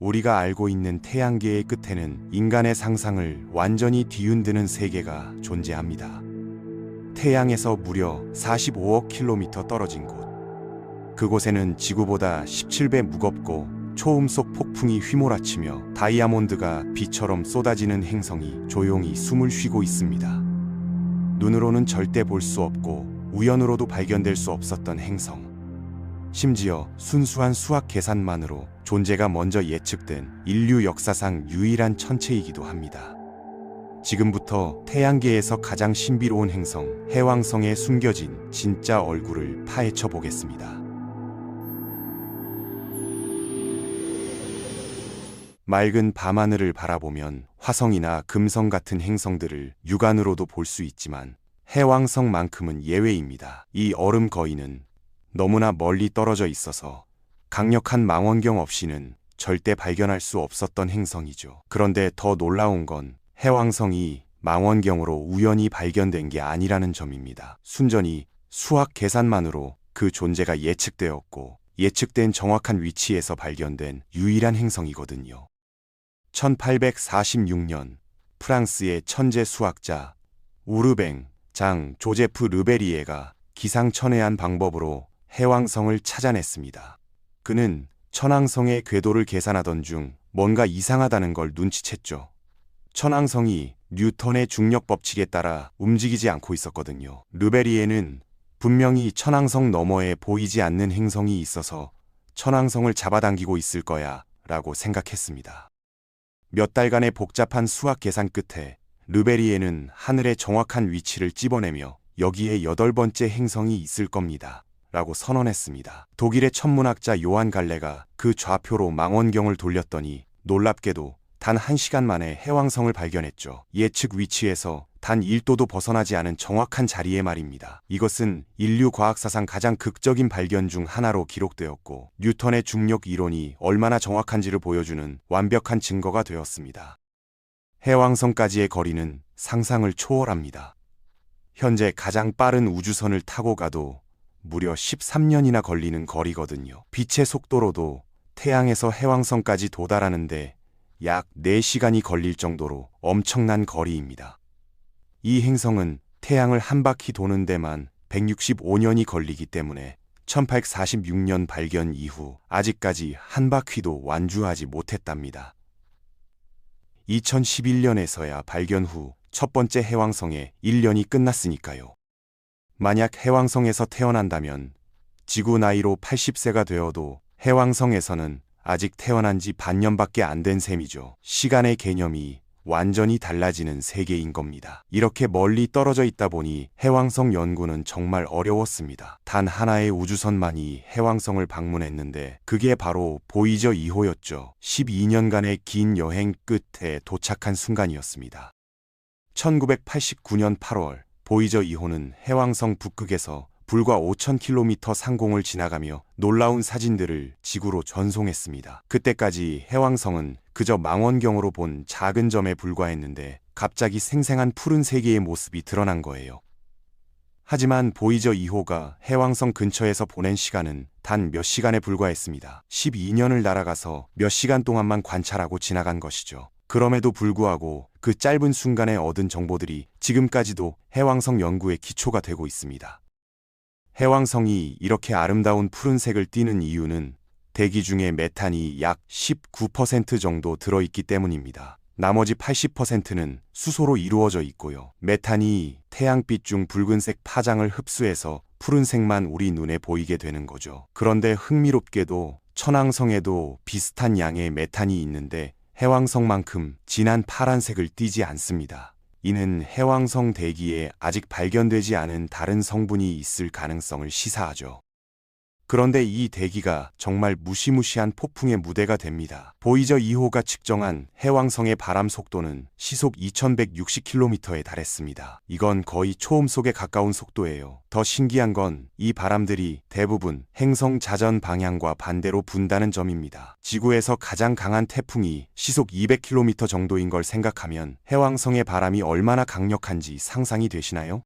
우리가 알고 있는 태양계의 끝에는 인간의 상상을 완전히 뒤흔드는 세계가 존재합니다. 태양에서 무려 45억 킬로미터 떨어진 곳. 그곳에는 지구보다 17배 무겁고 초음속 폭풍이 휘몰아치며 다이아몬드가 비처럼 쏟아지는 행성이 조용히 숨을 쉬고 있습니다. 눈으로는 절대 볼 수 없고 우연으로도 발견될 수 없었던 행성. 심지어 순수한 수학 계산만으로 존재가 먼저 예측된 인류 역사상 유일한 천체이기도 합니다. 지금부터 태양계에서 가장 신비로운 행성, 해왕성에 숨겨진 진짜 얼굴을 파헤쳐 보겠습니다. 맑은 밤하늘을 바라보면 화성이나 금성 같은 행성들을 육안으로도 볼 수 있지만 해왕성만큼은 예외입니다. 이 얼음 거인은 너무나 멀리 떨어져 있어서 강력한 망원경 없이는 절대 발견할 수 없었던 행성이죠. 그런데 더 놀라운 건 해왕성이 망원경으로 우연히 발견된 게 아니라는 점입니다. 순전히 수학 계산만으로 그 존재가 예측되었고 예측된 정확한 위치에서 발견된 유일한 행성이거든요. 1846년 프랑스의 천재 수학자 우르뱅 장 조제프 르베리에가 기상천외한 방법으로 해왕성을 찾아냈습니다. 그는 천왕성의 궤도를 계산하던 중 뭔가 이상하다는 걸 눈치챘죠. 천왕성이 뉴턴의 중력 법칙에 따라 움직이지 않고 있었거든요. 르베리에는 분명히 천왕성 너머에 보이지 않는 행성이 있어서 천왕성을 잡아당기고 있을 거야 라고 생각했습니다. 몇 달간의 복잡한 수학 계산 끝에 르베리에는 하늘의 정확한 위치를 찝어내며 여기에 8번째 행성이 있을 겁니다 라고 선언했습니다. 독일의 천문학자 요한 갈레가 그 좌표로 망원경을 돌렸더니 놀랍게도 단 1시간 만에 해왕성을 발견했죠. 예측 위치에서 단 1도도 벗어나지 않은 정확한 자리에 말입니다. 이것은 인류 과학사상 가장 극적인 발견 중 하나로 기록되었고 뉴턴의 중력 이론이 얼마나 정확한지를 보여주는 완벽한 증거가 되었습니다. 해왕성까지의 거리는 상상을 초월합니다. 현재 가장 빠른 우주선을 타고 가도 무려 13년이나 걸리는 거리거든요. 빛의 속도로도 태양에서 해왕성까지 도달하는데 약 4시간이 걸릴 정도로 엄청난 거리입니다. 이 행성은 태양을 한 바퀴 도는 데만 165년이 걸리기 때문에 1846년 발견 이후 아직까지 한 바퀴도 완주하지 못했답니다. 2011년에서야 발견 후 첫 번째 해왕성에 1년이 끝났으니까요. 만약 해왕성에서 태어난다면 지구 나이로 80세가 되어도 해왕성에서는 아직 태어난 지 반년밖에 안 된 셈이죠. 시간의 개념이 완전히 달라지는 세계인 겁니다. 이렇게 멀리 떨어져 있다 보니 해왕성 연구는 정말 어려웠습니다. 단 하나의 우주선만이 해왕성을 방문했는데 그게 바로 보이저 2호였죠. 12년간의 긴 여행 끝에 도착한 순간이었습니다. 1989년 8월 보이저 2호는 해왕성 북극에서 불과 5,000km 상공을 지나가며 놀라운 사진들을 지구로 전송했습니다. 그때까지 해왕성은 그저 망원경으로 본 작은 점에 불과했는데 갑자기 생생한 푸른 세계의 모습이 드러난 거예요. 하지만 보이저 2호가 해왕성 근처에서 보낸 시간은 단 몇 시간에 불과했습니다. 12년을 날아가서 몇 시간 동안만 관찰하고 지나간 것이죠. 그럼에도 불구하고 그 짧은 순간에 얻은 정보들이 지금까지도 해왕성 연구의 기초가 되고 있습니다. 해왕성이 이렇게 아름다운 푸른색을 띠는 이유는 대기 중에 메탄이 약 19% 정도 들어있기 때문입니다. 나머지 80%는 수소로 이루어져 있고요. 메탄이 태양빛 중 붉은색 파장을 흡수해서 푸른색만 우리 눈에 보이게 되는 거죠. 그런데 흥미롭게도 천왕성에도 비슷한 양의 메탄이 있는데 해왕성만큼 진한 파란색을 띠지 않습니다. 이는 해왕성 대기에 아직 발견되지 않은 다른 성분이 있을 가능성을 시사하죠. 그런데 이 대기가 정말 무시무시한 폭풍의 무대가 됩니다. 보이저 2호가 측정한 해왕성의 바람 속도는 시속 2160km에 달했습니다. 이건 거의 초음속에 가까운 속도예요. 더 신기한 건 이 바람들이 대부분 행성 자전 방향과 반대로 분다는 점입니다. 지구에서 가장 강한 태풍이 시속 200km 정도인 걸 생각하면 해왕성의 바람이 얼마나 강력한지 상상이 되시나요?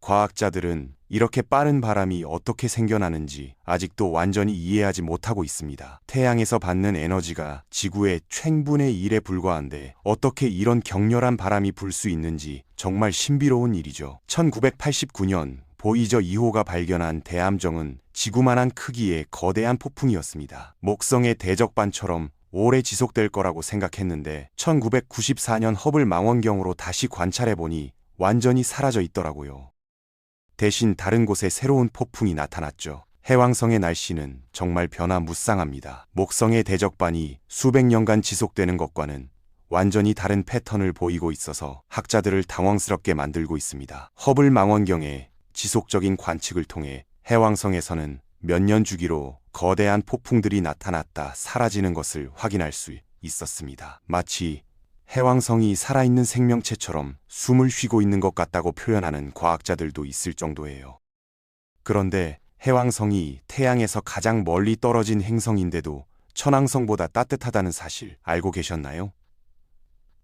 과학자들은 이렇게 빠른 바람이 어떻게 생겨나는지 아직도 완전히 이해하지 못하고 있습니다. 태양에서 받는 에너지가 지구의 촤분의 1에 불과한데 어떻게 이런 격렬한 바람이 불 수 있는지 정말 신비로운 일이죠. 1989년 보이저 2호가 발견한 대암정은 지구만한 크기의 거대한 폭풍이었습니다. 목성의 대적반처럼 오래 지속될 거라고 생각했는데 1994년 허블 망원경으로 다시 관찰해보니 완전히 사라져 있더라고요. 대신 다른 곳에 새로운 폭풍이 나타났죠. 해왕성의 날씨는 정말 변화무쌍합니다. 목성의 대적반이 수백 년간 지속되는 것과는 완전히 다른 패턴을 보이고 있어서 학자들을 당황스럽게 만들고 있습니다. 허블 망원경의 지속적인 관측을 통해 해왕성에서는 몇 년 주기로 거대한 폭풍들이 나타났다 사라지는 것을 확인할 수 있었습니다. 마치 해왕성이 살아있는 생명체처럼 숨을 쉬고 있는 것 같다고 표현하는 과학자들도 있을 정도예요. 그런데 해왕성이 태양에서 가장 멀리 떨어진 행성인데도 천왕성보다 따뜻하다는 사실 알고 계셨나요?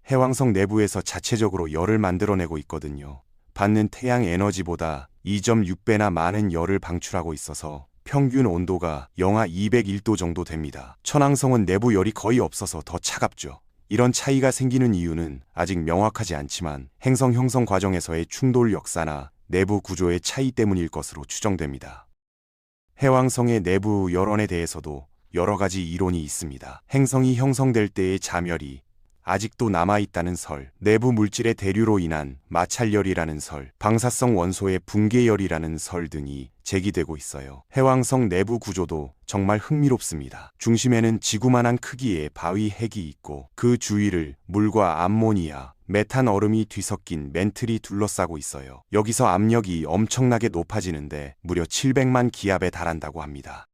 해왕성 내부에서 자체적으로 열을 만들어내고 있거든요. 받는 태양 에너지보다 2.6배나 많은 열을 방출하고 있어서 평균 온도가 영하 201도 정도 됩니다. 천왕성은 내부 열이 거의 없어서 더 차갑죠. 이런 차이가 생기는 이유는 아직 명확하지 않지만 행성 형성 과정에서의 충돌 역사나 내부 구조의 차이 때문일 것으로 추정됩니다. 해왕성의 내부 열원에 대해서도 여러 가지 이론이 있습니다. 행성이 형성될 때의 자멸이 아직도 남아있다는 설, 내부 물질의 대류로 인한 마찰열이라는 설, 방사성 원소의 붕괴열이라는 설 등이 제기되고 있어요. 해왕성 내부 구조도 정말 흥미롭습니다. 중심에는 지구만한 크기의 바위 핵이 있고 그 주위를 물과 암모니아, 메탄 얼음이 뒤섞인 멘틀이 둘러싸고 있어요. 여기서 압력이 엄청나게 높아지는데 무려 700만 기압에 달한다고 합니다.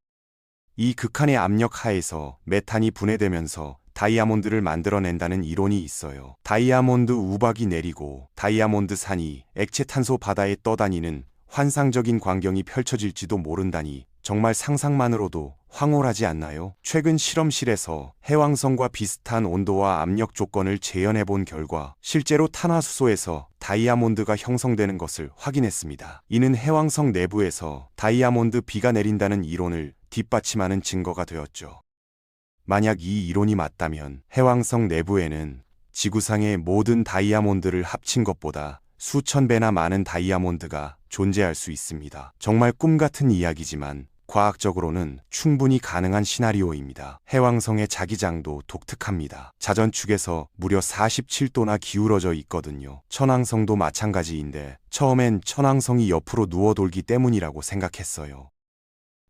이 극한의 압력 하에서 메탄이 분해되면서 다이아몬드를 만들어낸다는 이론이 있어요. 다이아몬드 우박이 내리고 다이아몬드 산이 액체탄소 바다에 떠다니는 환상적인 광경이 펼쳐질지도 모른다니 정말 상상만으로도 황홀하지 않나요? 최근 실험실에서 해왕성과 비슷한 온도와 압력 조건을 재현해 본 결과 실제로 탄화수소에서 다이아몬드가 형성되는 것을 확인했습니다. 이는 해왕성 내부에서 다이아몬드 비가 내린다는 이론을 뒷받침하는 증거가 되었죠. 만약 이 이론이 맞다면 해왕성 내부에는 지구상의 모든 다이아몬드를 합친 것보다 수천 배나 많은 다이아몬드가 존재할 수 있습니다. 정말 꿈같은 이야기지만 과학적으로는 충분히 가능한 시나리오입니다. 해왕성의 자기장도 독특합니다. 자전축에서 무려 47도나 기울어져 있거든요. 천왕성도 마찬가지인데 처음엔 천왕성이 옆으로 누워 돌기 때문이라고 생각했어요.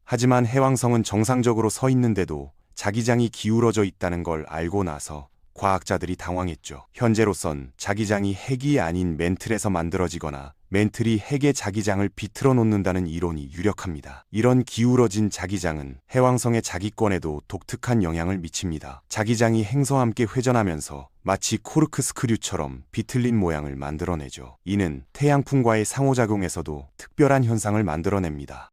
하지만 해왕성은 정상적으로 서 있는데도 자기장이 기울어져 있다는 걸 알고 나서 과학자들이 당황했죠. 현재로선 자기장이 핵이 아닌 멘틀에서 만들어지거나 멘틀이 핵의 자기장을 비틀어 놓는다는 이론이 유력합니다. 이런 기울어진 자기장은 해왕성의 자기권에도 독특한 영향을 미칩니다. 자기장이 행성과 함께 회전하면서 마치 코르크 스크류처럼 비틀린 모양을 만들어내죠. 이는 태양풍과의 상호작용에서도 특별한 현상을 만들어냅니다.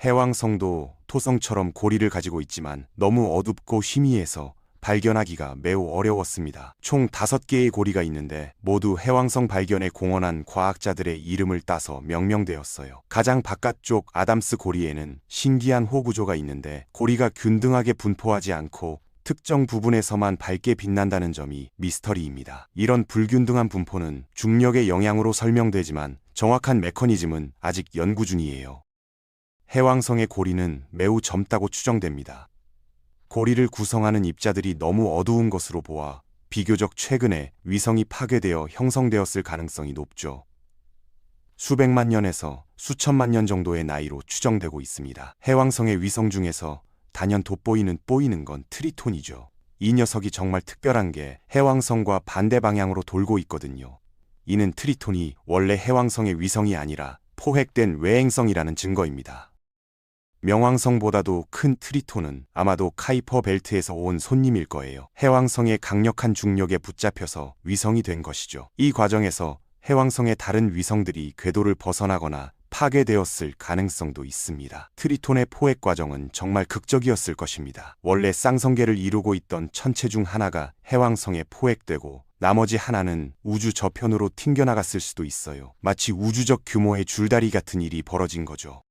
해왕성도 토성처럼 고리를 가지고 있지만 너무 어둡고 희미해서 발견하기가 매우 어려웠습니다. 총 5개의 고리가 있는데 모두 해왕성 발견에 공헌한 과학자들의 이름을 따서 명명되었어요. 가장 바깥쪽 아담스 고리에는 신기한 호구조가 있는데 고리가 균등하게 분포하지 않고 특정 부분에서만 밝게 빛난다는 점이 미스터리입니다. 이런 불균등한 분포는 중력의 영향으로 설명되지만 정확한 메커니즘은 아직 연구 중이에요. 해왕성의 고리는 매우 젊다고 추정됩니다. 고리를 구성하는 입자들이 너무 어두운 것으로 보아 비교적 최근에 위성이 파괴되어 형성되었을 가능성이 높죠. 수백만 년에서 수천만 년 정도의 나이로 추정되고 있습니다. 해왕성의 위성 중에서 단연 돋보이는 건 트리톤이죠. 이 녀석이 정말 특별한 게 해왕성과 반대 방향으로 돌고 있거든요. 이는 트리톤이 원래 해왕성의 위성이 아니라 포획된 외행성이라는 증거입니다. 명왕성보다도 큰 트리톤은 아마도 카이퍼 벨트에서 온 손님일 거예요. 해왕성의 강력한 중력에 붙잡혀서 위성이 된 것이죠. 이 과정에서 해왕성의 다른 위성들이 궤도를 벗어나거나 파괴되었을 가능성도 있습니다. 트리톤의 포획 과정은 정말 극적이었을 것입니다. 원래 쌍성계를 이루고 있던 천체 중 하나가 해왕성에 포획되고 나머지 하나는 우주 저편으로 튕겨나갔을 수도 있어요. 마치 우주적 규모의 줄다리 같은 일이 벌어진 거죠.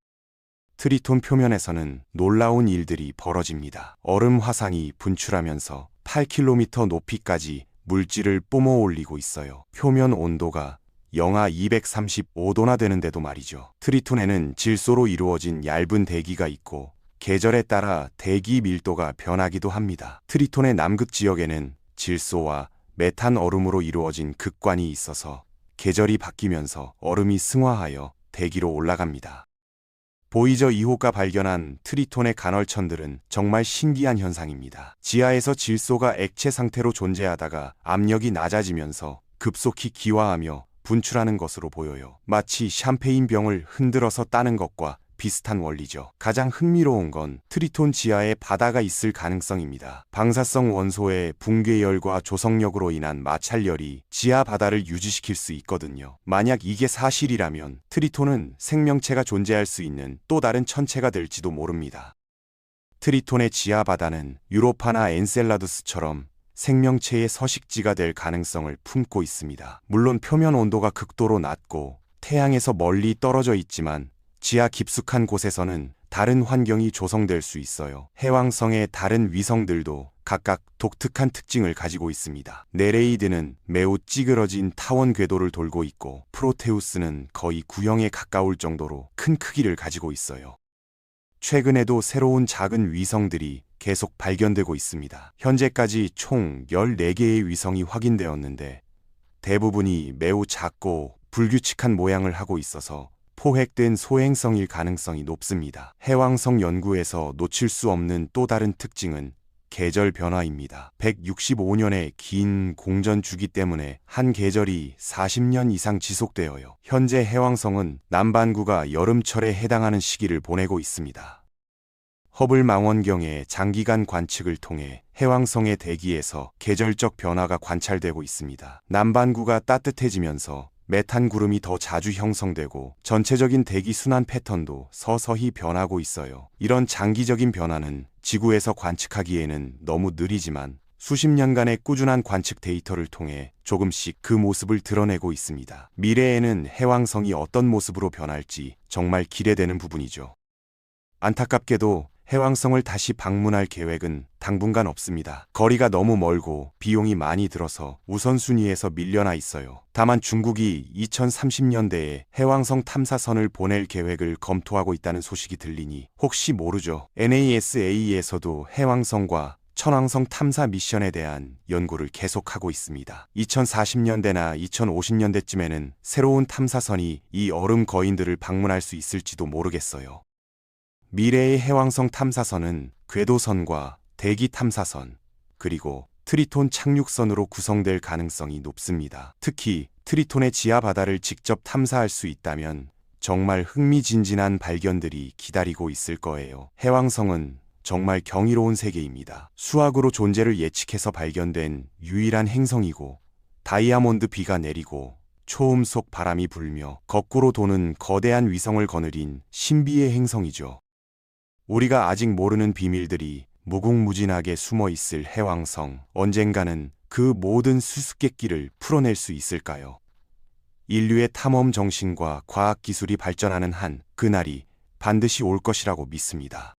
트리톤 표면에서는 놀라운 일들이 벌어집니다. 얼음 화산이 분출하면서 8km 높이까지 물질을 뿜어 올리고 있어요. 표면 온도가 영하 235도나 되는데도 말이죠. 트리톤에는 질소로 이루어진 얇은 대기가 있고 계절에 따라 대기 밀도가 변하기도 합니다. 트리톤의 남극 지역에는 질소와 메탄 얼음으로 이루어진 극관이 있어서 계절이 바뀌면서 얼음이 승화하여 대기로 올라갑니다. 보이저 2호가 발견한 트리톤의 간헐천들은 정말 신기한 현상입니다. 지하에서 질소가 액체 상태로 존재하다가 압력이 낮아지면서 급속히 기화하며 분출하는 것으로 보여요. 마치 샴페인 병을 흔들어서 따는 것과 비슷한 원리죠. 가장 흥미로운 건 트리톤 지하에 바다가 있을 가능성입니다. 방사성 원소의 붕괴열과 조성력으로 인한 마찰열이 지하 바다를 유지시킬 수 있거든요. 만약 이게 사실이라면 트리톤은 생명체가 존재할 수 있는 또 다른 천체가 될지도 모릅니다. 트리톤의 지하 바다는 유로파나 엔셀라두스처럼 생명체의 서식지가 될 가능성을 품고 있습니다. 물론 표면 온도가 극도로 낮고 태양에서 멀리 떨어져 있지만 지하 깊숙한 곳에서는 다른 환경이 조성될 수 있어요. 해왕성의 다른 위성들도 각각 독특한 특징을 가지고 있습니다. 네레이드는 매우 찌그러진 타원 궤도를 돌고 있고 프로테우스는 거의 구형에 가까울 정도로 큰 크기를 가지고 있어요. 최근에도 새로운 작은 위성들이 계속 발견되고 있습니다. 현재까지 총 14개의 위성이 확인되었는데 대부분이 매우 작고 불규칙한 모양을 하고 있어서 포획된 소행성일 가능성이 높습니다. 해왕성 연구에서 놓칠 수 없는 또 다른 특징은 계절 변화입니다. 165년의 긴 공전 주기 때문에 한 계절이 40년 이상 지속되어요. 현재 해왕성은 남반구가 여름철에 해당하는 시기를 보내고 있습니다. 허블 망원경의 장기간 관측을 통해 해왕성의 대기에서 계절적 변화가 관찰되고 있습니다. 남반구가 따뜻해지면서 메탄 구름이 더 자주 형성되고 전체적인 대기 순환 패턴도 서서히 변하고 있어요. 이런 장기적인 변화는 지구에서 관측하기에는 너무 느리지만 수십 년간의 꾸준한 관측 데이터를 통해 조금씩 그 모습을 드러내고 있습니다. 미래에는 해왕성이 어떤 모습으로 변할지 정말 기대되는 부분이죠. 안타깝게도 해왕성을 다시 방문할 계획은 당분간 없습니다. 거리가 너무 멀고 비용이 많이 들어서 우선순위에서 밀려나 있어요. 다만 중국이 2030년대에 해왕성 탐사선을 보낼 계획을 검토하고 있다는 소식이 들리니 혹시 모르죠. NASA에서도 해왕성과 천왕성 탐사 미션에 대한 연구를 계속하고 있습니다. 2040년대나 2050년대쯤에는 새로운 탐사선이 이 얼음 거인들을 방문할 수 있을지도 모르겠어요. 미래의 해왕성 탐사선은 궤도선과 대기 탐사선, 그리고 트리톤 착륙선으로 구성될 가능성이 높습니다. 특히 트리톤의 지하 바다를 직접 탐사할 수 있다면 정말 흥미진진한 발견들이 기다리고 있을 거예요. 해왕성은 정말 경이로운 세계입니다. 수학으로 존재를 예측해서 발견된 유일한 행성이고 다이아몬드 비가 내리고 초음속 바람이 불며 거꾸로 도는 거대한 위성을 거느린 신비의 행성이죠. 우리가 아직 모르는 비밀들이 무궁무진하게 숨어 있을 해왕성, 언젠가는 그 모든 수수께끼를 풀어낼 수 있을까요? 인류의 탐험 정신과 과학 기술이 발전하는 한 그날이 반드시 올 것이라고 믿습니다.